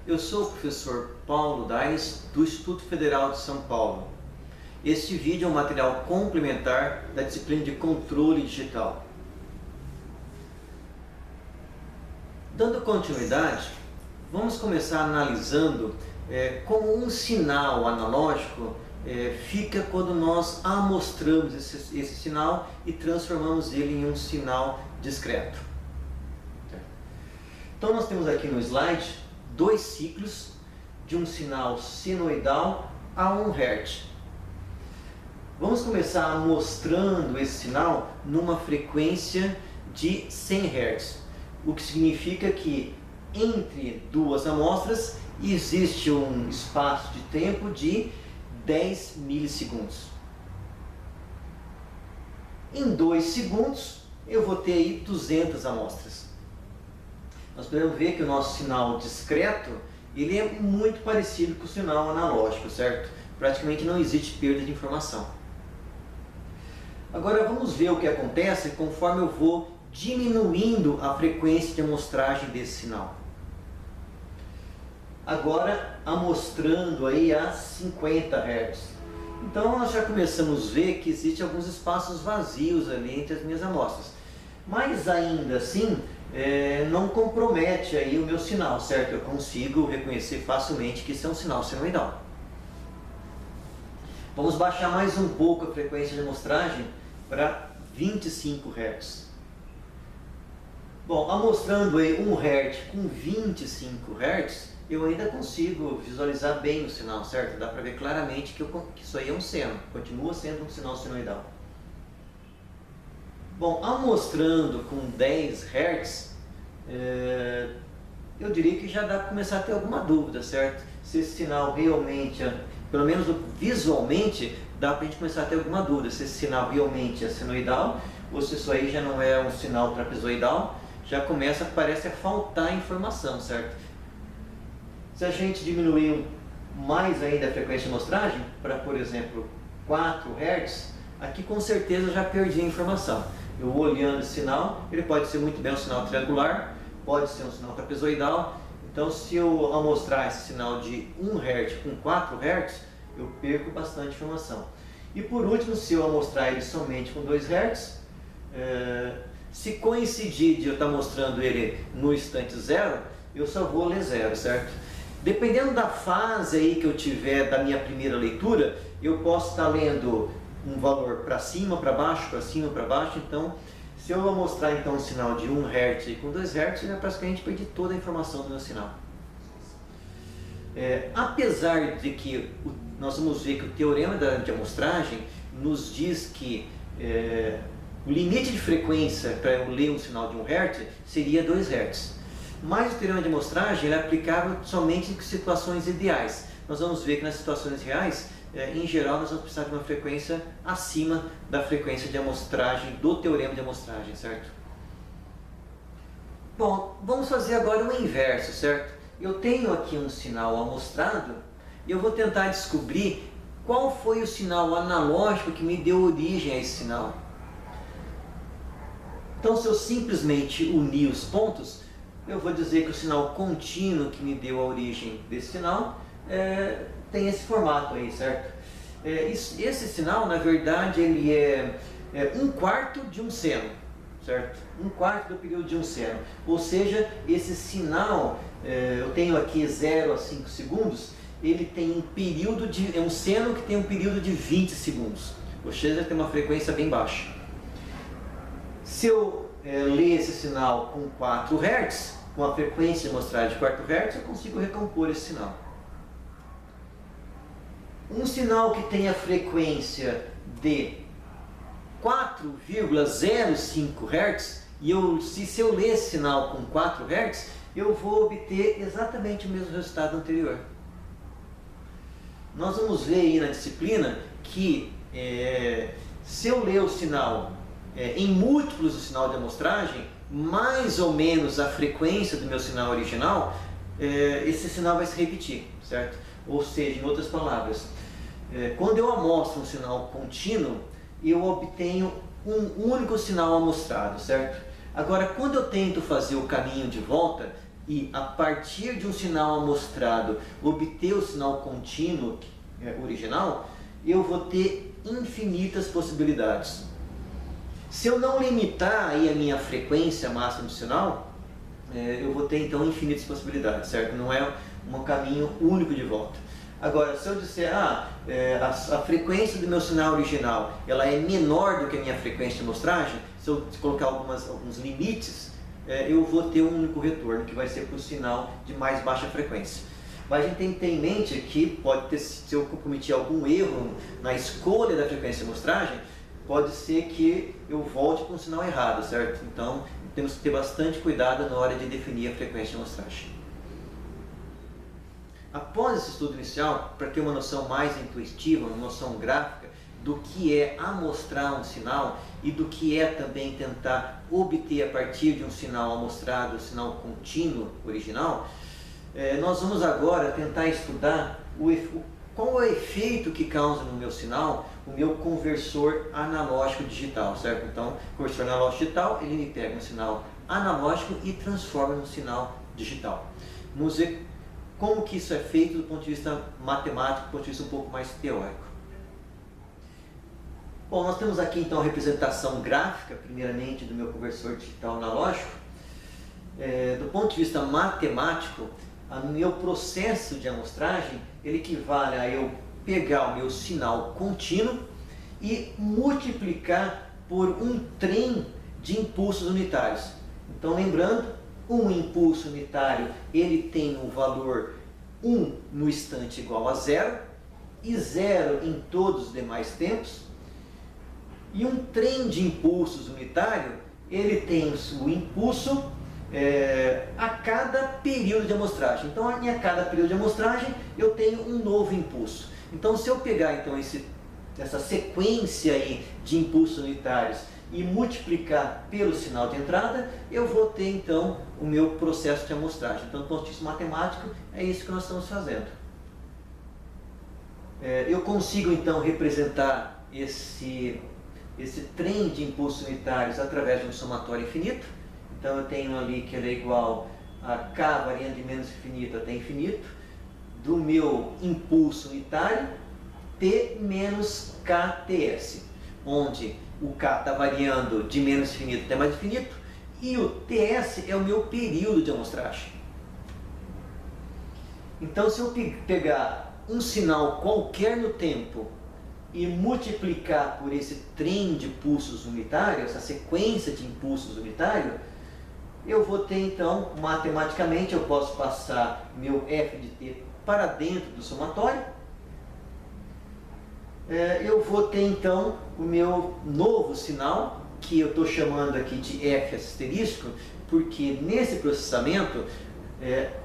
Eu sou o professor Paulo Dais, do Instituto Federal de São Paulo. Este vídeo é um material complementar da disciplina de Controle Digital. Dando continuidade, vamos começar analisando como um sinal analógico fica quando nós amostramos esse sinal e transformamos ele em um sinal discreto. Então nós temos aqui no slide dois ciclos de um sinal senoidal a 1 Hz. Vamos começar mostrando esse sinal numa frequência de 100 Hz, o que significa que entre duas amostras existe um espaço de tempo de 10 milissegundos. Em 2 segundos eu vou ter aí 200 amostras. Nós podemos ver que o nosso sinal discreto ele é muito parecido com o sinal analógico, certo? Praticamente não existe perda de informação. Agora vamos ver o que acontece conforme eu vou diminuindo a frequência de amostragem desse sinal. Agora amostrando aí a 50 Hz. Então nós já começamos a ver que existem alguns espaços vazios ali entre as minhas amostras. Mas ainda assim não compromete aí o meu sinal, certo? Eu consigo reconhecer facilmente que isso é um sinal senoidal. Vamos baixar mais um pouco a frequência de amostragem para 25 Hz. Bom, amostrando aí 1 Hz com 25 Hz, eu ainda consigo visualizar bem o sinal, certo? Dá para ver claramente que isso aí é um seno, continua sendo um sinal senoidal. Bom, amostrando com 10 Hz, eu diria que já dá para começar a ter alguma dúvida, certo? Se esse sinal realmente, pelo menos visualmente, dá para a gente começar a ter alguma dúvida se esse sinal realmente é senoidal ou se isso aí já não é um sinal trapezoidal. Já começa, parece faltar informação, certo? Se a gente diminuir mais ainda a frequência de amostragem, para, por exemplo, 4 Hz, aqui com certeza eu já perdi a informação. Eu olhando esse sinal, ele pode ser muito bem um sinal triangular, pode ser um sinal trapezoidal. Então, se eu amostrar esse sinal de 1 Hz com 4 Hz, eu perco bastante informação. E por último, se eu amostrar ele somente com 2 Hz, se coincidir de eu estar mostrando ele no instante zero, eu só vou ler zero, certo? Dependendo da fase aí que eu tiver da minha primeira leitura, eu posso estar lendo um valor para cima, para baixo, para cima, para baixo. Então, se eu mostrar então um sinal de 1 Hz com 2 Hz, eu praticamente perdi toda a informação do meu sinal. Apesar de que nós vamos ver que o teorema de amostragem nos diz que o limite de frequência para eu ler um sinal de 1 Hz seria 2 Hz. Mas o teorema de amostragem é aplicável somente em situações ideais. Nós vamos ver que nas situações reais, em geral, nós vamos precisar de uma frequência acima da frequência de amostragem do teorema de amostragem, certo? Bom, vamos fazer agora o inverso, certo? Eu tenho aqui um sinal amostrado e eu vou tentar descobrir qual foi o sinal analógico que me deu origem a esse sinal. Então, se eu simplesmente unir os pontos, eu vou dizer que o sinal contínuo que me deu a origem desse sinal tem esse formato aí, certo? Esse sinal, na verdade, ele é 1/4 de um seno, certo? 1/4 do período de um seno. Ou seja, esse sinal, eu tenho aqui 0 a 5 segundos, ele tem um período é um seno que tem um período de 20 segundos. Ou seja, tem uma frequência bem baixa. Se eu ler esse sinal com 4 Hz, com a frequência de amostragem de 4 Hz, eu consigo recompor esse sinal. Um sinal que tem a frequência de 4,05 Hz, se eu ler esse sinal com 4 Hz, eu vou obter exatamente o mesmo resultado anterior. Nós vamos ver aí na disciplina que se eu ler o sinal em múltiplos do sinal de amostragem, mais ou menos a frequência do meu sinal original, esse sinal vai se repetir, certo? Ou seja, em outras palavras, quando eu amostro um sinal contínuo, eu obtenho um único sinal amostrado, certo? Agora, quando eu tento fazer o caminho de volta, e a partir de um sinal amostrado obter o sinal contínuo original, eu vou ter infinitas possibilidades. Se eu não limitar aí a minha frequência máxima do sinal, eu vou ter então infinitas possibilidades, certo? Não é um caminho único de volta. Agora, se eu disser, a frequência do meu sinal original ela é menor do que a minha frequência de amostragem, se eu colocar alguns limites, eu vou ter um único retorno, que vai ser para o sinal de mais baixa frequência. Mas a gente tem que ter em mente que pode ter, se eu cometi algum erro na escolha da frequência de amostragem, pode ser que eu volte para um sinal errado, certo? Então, temos que ter bastante cuidado na hora de definir a frequência de amostragem. Após esse estudo inicial, para ter uma noção mais intuitiva, uma noção gráfica do que é amostrar um sinal e do que é também tentar obter a partir de um sinal amostrado, o sinal contínuo original, nós vamos agora tentar estudar qual é o efeito que causa no meu sinal o meu conversor analógico digital, certo? Então, o conversor analógico digital, ele me pega um sinal analógico e transforma num sinal digital. Vamos ver como que isso é feito do ponto de vista matemático, do ponto de vista um pouco mais teórico. Bom, nós temos aqui então a representação gráfica, primeiramente, do meu conversor digital analógico. Do ponto de vista matemático, o meu processo de amostragem, ele equivale a eu pegar o meu sinal contínuo e multiplicar por um trem de impulsos unitários. Então, lembrando, um impulso unitário ele tem um valor 1 no instante igual a 0 e 0 em todos os demais tempos. E um trem de impulsos unitário, ele tem o impulso a cada período de amostragem. Então, a cada período de amostragem, eu tenho um novo impulso. Então, se eu pegar então, essa sequência aí de impulsos unitários e multiplicar pelo sinal de entrada, eu vou ter então o meu processo de amostragem. Então, do ponto de vista matemático, é isso que nós estamos fazendo. Eu consigo então representar esse trem de impulsos unitários através de um somatório infinito. Então eu tenho ali que ele é igual a k variando de menos infinito até infinito, do meu impulso unitário, t menos kts, onde o k está variando de menos infinito até mais infinito, e o ts é o meu período de amostragem. Então, se eu pegar um sinal qualquer no tempo e multiplicar por esse trem de impulsos unitários, essa sequência de impulsos unitários, eu vou ter então, matematicamente, eu posso passar meu f de t para dentro do somatório. Eu vou ter então o meu novo sinal, que eu estou chamando aqui de f asterístico, porque nesse processamento,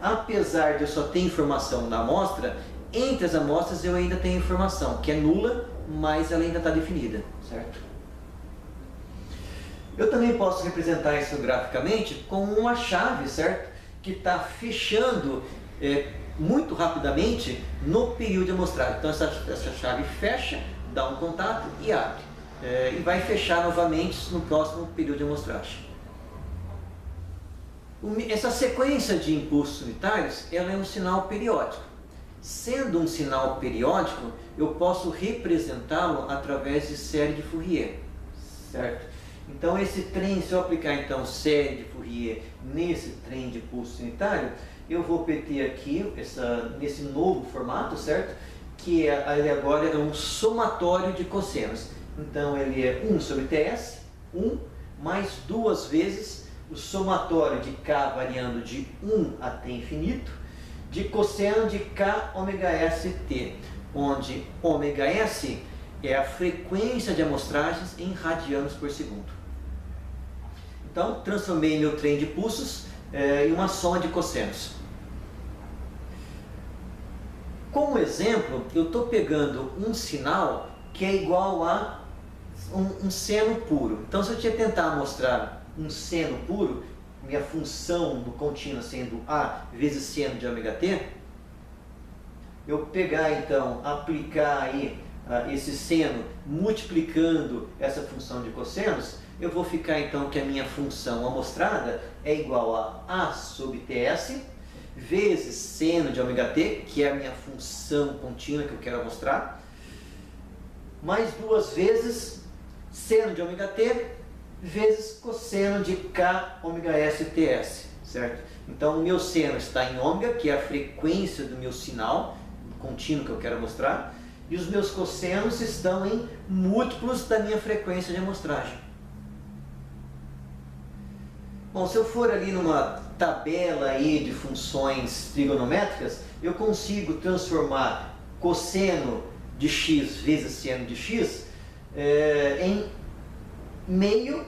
apesar de eu só ter informação da amostra, entre as amostras eu ainda tenho informação, que é nula, mas ela ainda está definida, certo? Eu também posso representar isso graficamente com uma chave, certo? Que está fechando muito rapidamente no período de amostragem. Então essa chave fecha, dá um contato e abre. E vai fechar novamente no próximo período de amostragem. Essa sequência de impulsos unitários, ela é um sinal periódico. Sendo um sinal periódico, eu posso representá-lo através de série de Fourier, certo? Então esse trem, se eu aplicar então série de Fourier nesse trem de impulso unitário, eu vou ter aqui nesse novo formato, certo? Que ele agora é um somatório de cossenos. Então ele é 1 sobre ts, 1, mais 2 vezes o somatório de k variando de 1 até infinito, de cosseno de k ômega st, onde ômega s é a frequência de amostragens em radianos por segundo. Então, transformei meu trem de pulsos em uma soma de cossenos. Como exemplo, eu estou pegando um sinal que é igual a um seno puro. Então, se eu tentar mostrar um seno puro, minha função do contínuo sendo a vezes seno de ômega t, eu pegar então, aplicar aí esse seno multiplicando essa função de cossenos, eu vou ficar então que a minha função amostrada é igual a sobre TS vezes seno de ômega t, que é a minha função contínua que eu quero mostrar, mais 2 vezes seno de ômega t vezes cosseno de k ômega s ts, certo? Então o meu seno está em ômega, que é a frequência do meu sinal contínuo que eu quero mostrar, e os meus cossenos estão em múltiplos da minha frequência de amostragem. Bom, se eu for ali numa tabela aí de funções trigonométricas, eu consigo transformar cosseno de x vezes seno de x em meio,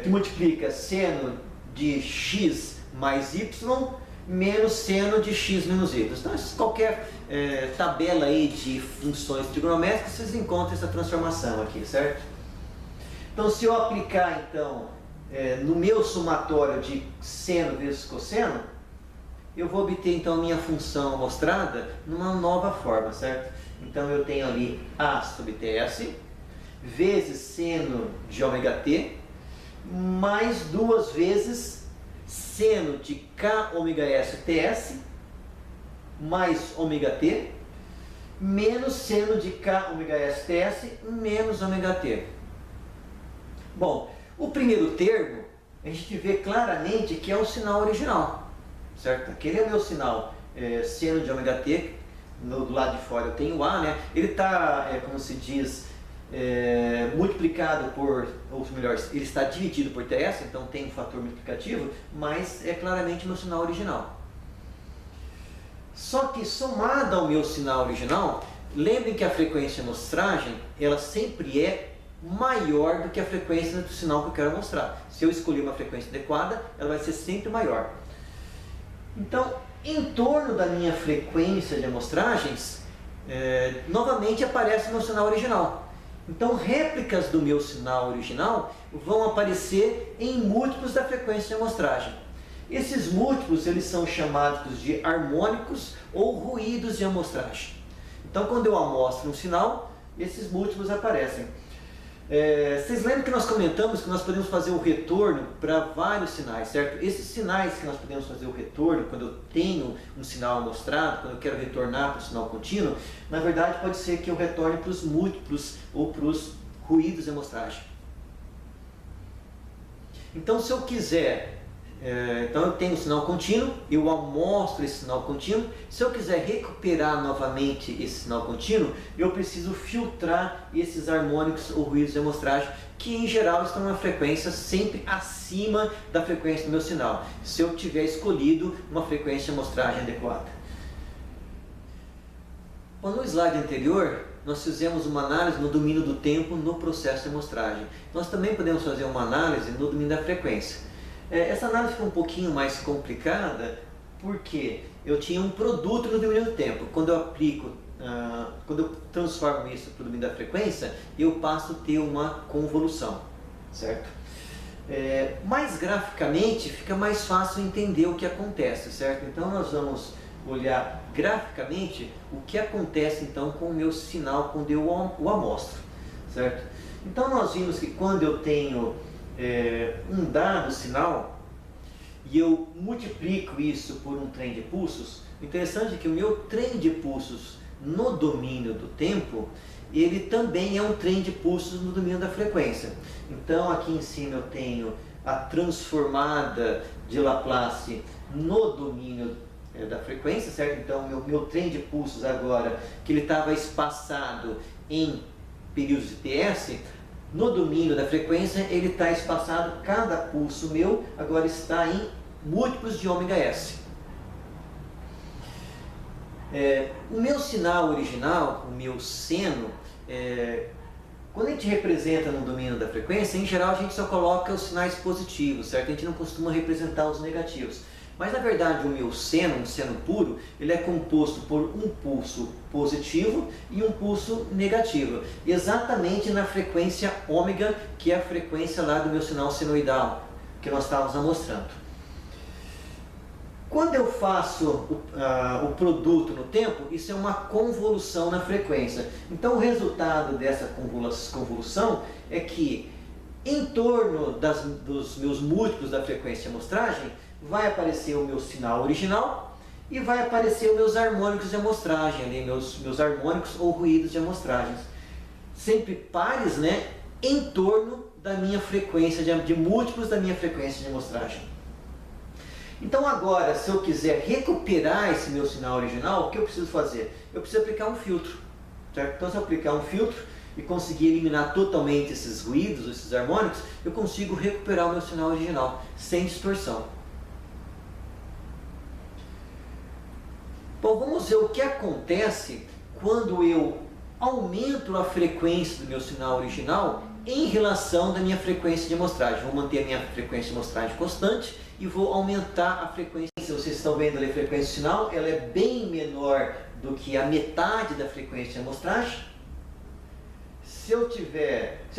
que multiplica seno de x mais y menos seno de x menos y. Então, qualquer tabela aí de funções trigonométricas, vocês encontram essa transformação aqui, certo? Então, se eu aplicar então no meu somatório de seno vezes cosseno, eu vou obter então a minha função amostrada numa nova forma, certo? Então eu tenho ali a sobre ts vezes seno de ômega t mais 2 vezes seno de k ômega s ts mais ômega t menos seno de k ômega s ts menos ômega t. Bom, o primeiro termo, a gente vê claramente que é o sinal original, certo? Aquele é o meu sinal seno de ômega t, do lado de fora eu tenho A, né? Ele está, como se diz, multiplicado por, ou melhor, ele está dividido por TS, então tem um fator multiplicativo, mas é claramente o meu sinal original. Só que somado ao meu sinal original, lembrem que a frequência de amostragem, ela sempre é maior do que a frequência do sinal que eu quero mostrar. Se eu escolher uma frequência adequada, ela vai ser sempre maior. Então, em torno da minha frequência de amostragens, novamente aparece o meu sinal original. Então, réplicas do meu sinal original vão aparecer em múltiplos da frequência de amostragem. Esses múltiplos eles são chamados de harmônicos ou ruídos de amostragem. Então, quando eu amostro um sinal, esses múltiplos aparecem. Vocês lembram que nós comentamos que nós podemos fazer o retorno para vários sinais, certo? Esses sinais que nós podemos fazer o retorno, quando eu tenho um sinal amostrado, quando eu quero retornar para o sinal contínuo, na verdade pode ser que eu retorne para os múltiplos ou para os ruídos de amostragem. Então, se eu quiser, então eu tenho um sinal contínuo, eu amostro esse sinal contínuo. Se eu quiser recuperar novamente esse sinal contínuo, eu preciso filtrar esses harmônicos ou ruídos de amostragem, que em geral estão na frequência sempre acima da frequência do meu sinal, se eu tiver escolhido uma frequência de amostragem adequada. Bom, no slide anterior, nós fizemos uma análise no domínio do tempo no processo de amostragem. Nós também podemos fazer uma análise no domínio da frequência. Essa análise foi um pouquinho mais complicada porque eu tinha um produto no domínio do tempo. Quando eu aplico, quando eu transformo isso para o domínio da frequência, eu passo a ter uma convolução, certo? Mais graficamente fica mais fácil entender o que acontece, certo? Então nós vamos olhar graficamente o que acontece então com o meu sinal quando eu o amostro, certo? Então nós vimos que quando eu tenho um dado sinal e eu multiplico isso por um trem de pulsos, o interessante é que o meu trem de pulsos no domínio do tempo, ele também é um trem de pulsos no domínio da frequência. Então aqui em cima eu tenho a transformada de Laplace no domínio da frequência, certo? Então meu trem de pulsos agora, que ele estava espaçado em períodos de TS, no domínio da frequência ele está espaçado, cada pulso meu agora está em múltiplos de ômega s. O meu sinal original, o meu seno, quando a gente representa no domínio da frequência, em geral a gente só coloca os sinais positivos, certo? A gente não costuma representar os negativos. Mas na verdade o meu seno, um seno puro, ele é composto por um pulso positivo e um pulso negativo, exatamente na frequência ômega, que é a frequência lá do meu sinal senoidal, que nós estávamos amostrando. Quando eu faço o produto no tempo, isso é uma convolução na frequência. Então o resultado dessa convolução é que em torno dos meus múltiplos da frequência de amostragem vai aparecer o meu sinal original e vai aparecer os meus harmônicos de amostragem, ali, meus harmônicos ou ruídos de amostragens. Sempre pares, né, em torno da minha frequência, de múltiplos da minha frequência de amostragem. Então agora, se eu quiser recuperar esse meu sinal original, o que eu preciso fazer? Eu preciso aplicar um filtro, certo? Então se eu aplicar um filtro e conseguir eliminar totalmente esses ruídos, esses harmônicos, eu consigo recuperar o meu sinal original, sem distorção. Bom, vamos ver o que acontece quando eu aumento a frequência do meu sinal original em relação da minha frequência de amostragem. Vou manter a minha frequência de amostragem constante e vou aumentar a frequência. Vocês estão vendo ali a frequência do sinal, ela é bem menor do que a metade da frequência de amostragem. Se eu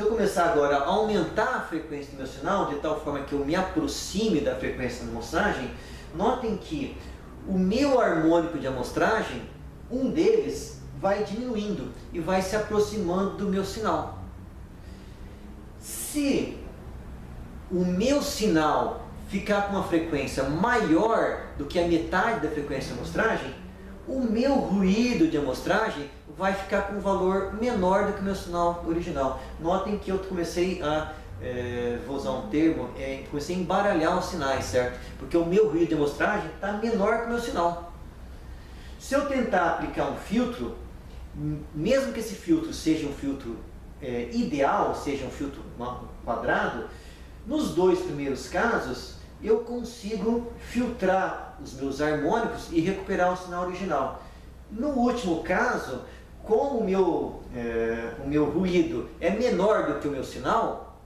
começar agora a aumentar a frequência do meu sinal, de tal forma que eu me aproxime da frequência da amostragem, notem que o meu harmônico de amostragem, um deles vai diminuindo e vai se aproximando do meu sinal. Se o meu sinal ficar com uma frequência maior do que a metade da frequência de amostragem, o meu ruído de amostragem vai ficar com um valor menor do que o meu sinal original. Notem que eu comecei a, vou usar um termo, comecei a embaralhar os sinais, certo? Porque o meu ruído de amostragem está menor que o meu sinal. Se eu tentar aplicar um filtro, mesmo que esse filtro seja um filtro ideal, seja um filtro quadrado, nos dois primeiros casos eu consigo filtrar os meus harmônicos e recuperar o sinal original. No último caso, como o meu ruído é menor do que o meu sinal,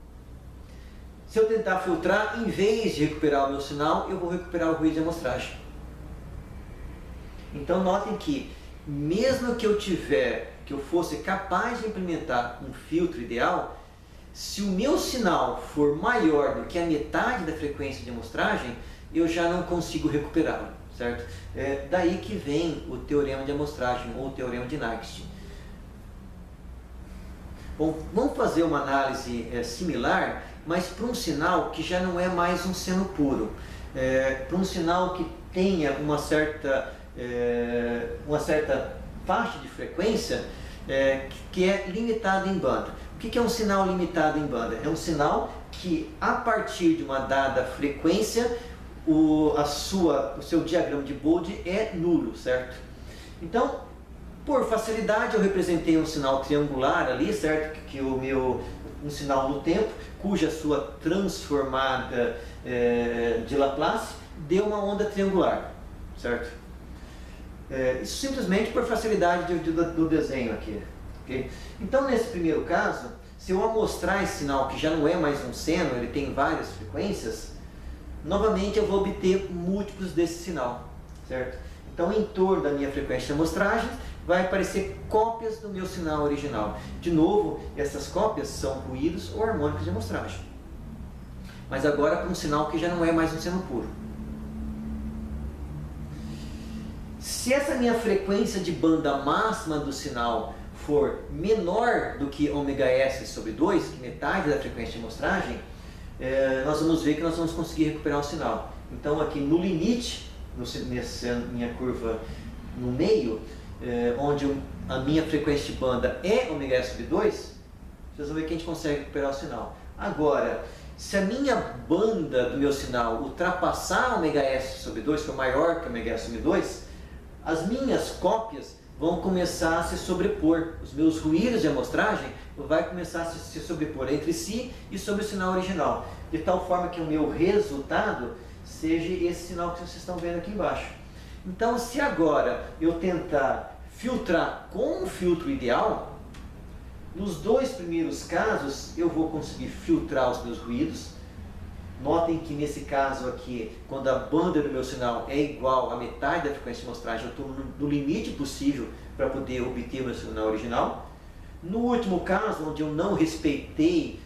se eu tentar filtrar, em vez de recuperar o meu sinal, eu vou recuperar o ruído de amostragem. Então notem que, mesmo que eu fosse capaz de implementar um filtro ideal, se o meu sinal for maior do que a metade da frequência de amostragem, eu já não consigo recuperá-lo, certo? É daí que vem o teorema de amostragem, ou o teorema de Nyquist. Bom, vamos fazer uma análise similar, mas para um sinal que já não é mais um seno puro. Para um sinal que tenha uma certa faixa de frequência que é limitada em banda. O que é um sinal limitado em banda? É um sinal que, a partir de uma dada frequência, o seu diagrama de Bode é nulo, certo? Então, por facilidade, eu representei um sinal triangular ali, certo? Um sinal no tempo, cuja sua transformada de Laplace deu uma onda triangular, certo? Isso simplesmente por facilidade do desenho aqui. Okay? Então, nesse primeiro caso, se eu amostrar esse sinal, que já não é mais um seno, ele tem várias frequências, novamente eu vou obter múltiplos desse sinal, certo? Então, em torno da minha frequência de amostragem, vai aparecer cópias do meu sinal original. De novo, essas cópias são ruídos ou harmônicos de amostragem. Mas agora para um sinal que já não é mais um seno puro. Se essa minha frequência de banda máxima do sinal for menor do que ômega-s sobre 2, que metade da frequência de amostragem, nós vamos ver que nós vamos conseguir recuperar o sinal. Então aqui no limite, nessa minha curva no meio, onde a minha frequência de banda é ômega-s sobre 2, vocês vão ver que a gente consegue recuperar o sinal. Agora, se a minha banda do meu sinal ultrapassar ômega-s sobre 2, for maior que ômega-s sobre 2, as minhas cópias vão começar a se sobrepor. Os meus ruídos de amostragem vão começar a se sobrepor entre si e sobre o sinal original, de tal forma que o meu resultado seja esse sinal que vocês estão vendo aqui embaixo. Então, se agora eu tentar filtrar com um filtro ideal, nos dois primeiros casos eu vou conseguir filtrar os meus ruídos. Notem que nesse caso aqui, quando a banda do meu sinal é igual à metade da frequência de amostragem, eu estou no limite possível para poder obter o meu sinal original. No último caso, onde eu não respeitei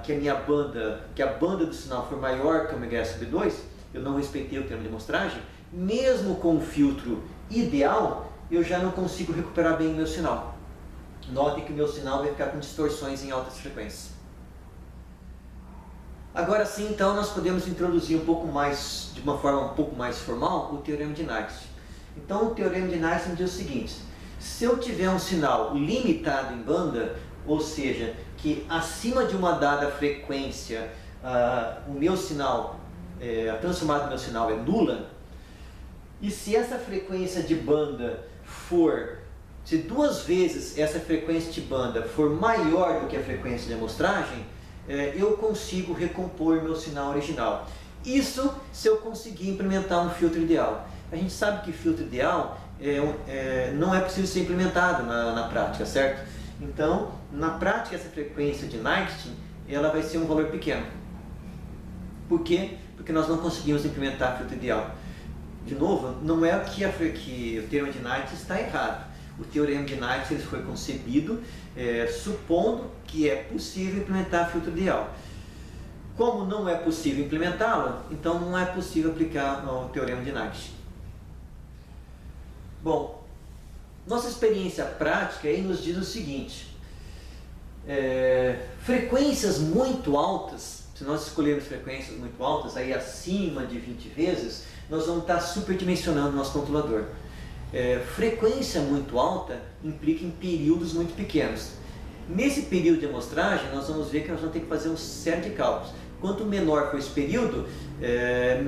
que a banda do sinal for maior que ômega-s sobre 2, eu não respeitei o termo de amostragem, mesmo com o filtro ideal, eu já não consigo recuperar bem o meu sinal. Notem que o meu sinal vai ficar com distorções em altas frequências. Agora sim, então, nós podemos introduzir um pouco mais, de uma forma um pouco mais formal, o Teorema de Nagel. Então, o Teorema de Nagel diz o seguinte: se eu tiver um sinal limitado em banda, ou seja, que acima de uma dada frequência, o meu sinal, a transformada do meu sinal é nula, e se essa frequência de banda for, se duas vezes essa frequência de banda for maior do que a frequência de amostragem, eu consigo recompor meu sinal original. Isso se eu conseguir implementar um filtro ideal. A gente sabe que filtro ideal não é possível ser implementado na prática, certo? Então, na prática, essa frequência de Nagel, ela vai ser um valor pequeno. Por quê? Porque nós não conseguimos implementar filtro ideal. De novo, não é que o Teorema de Nagel está errado. O Teorema de Nagel foi concebido supondo que é possível implementar filtro ideal. Como não é possível implementá-lo, então não é possível aplicar o Teorema de Nagel. Bom, nossa experiência prática aí nos diz o seguinte: frequências muito altas, se nós escolhermos frequências muito altas, aí acima de 20 vezes, nós vamos estar superdimensionando o nosso controlador. Frequência muito alta implica em períodos muito pequenos. Nesse período de amostragem, nós vamos ver que nós vamos ter que fazer uma série de cálculos. Quanto menor for esse período,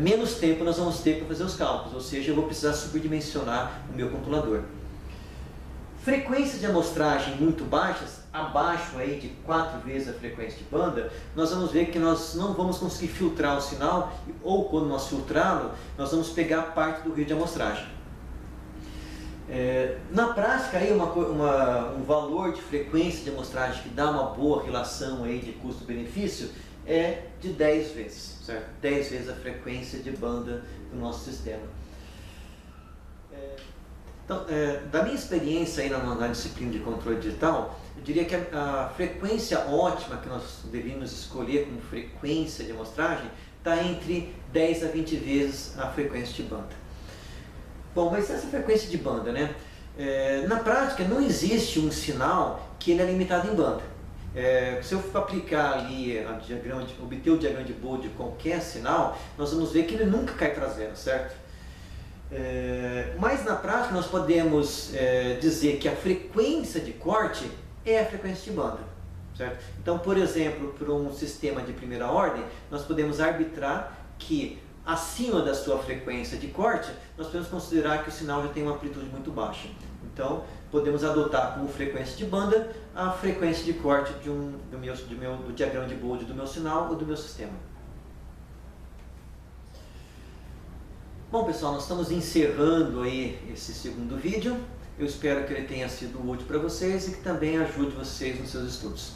menos tempo nós vamos ter para fazer os cálculos, ou seja, eu vou precisar superdimensionar o meu controlador. Frequências de amostragem muito baixas, abaixo aí de 4 vezes a frequência de banda, nós vamos ver que nós não vamos conseguir filtrar o sinal, ou quando nós filtrá-lo, nós vamos pegar parte do rio de amostragem. Na prática, aí um valor de frequência de amostragem que dá uma boa relação aí de custo-benefício é de 10 vezes, certo? 10 vezes a frequência de banda do nosso sistema. Então, da minha experiência aí na disciplina de controle digital, eu diria que a frequência ótima que nós deveríamos escolher como frequência de amostragem está entre 10 a 20 vezes a frequência de banda. Bom, mas essa frequência de banda, né? Na prática não existe um sinal que ele é limitado em banda. Se eu for aplicar ali obter o diagrama de Bode de qualquer sinal, nós vamos ver que ele nunca cai para zero, certo? Mas na prática nós podemos dizer que a frequência de corte é a frequência de banda, certo? Então, por exemplo, para um sistema de primeira ordem, nós podemos arbitrar que acima da sua frequência de corte, nós podemos considerar que o sinal já tem uma amplitude muito baixa. Então, podemos adotar como frequência de banda a frequência de corte do diagrama de Bode do meu sinal ou do meu sistema. Bom, pessoal, nós estamos encerrando aí esse segundo vídeo. Eu espero que ele tenha sido útil para vocês e que também ajude vocês nos seus estudos.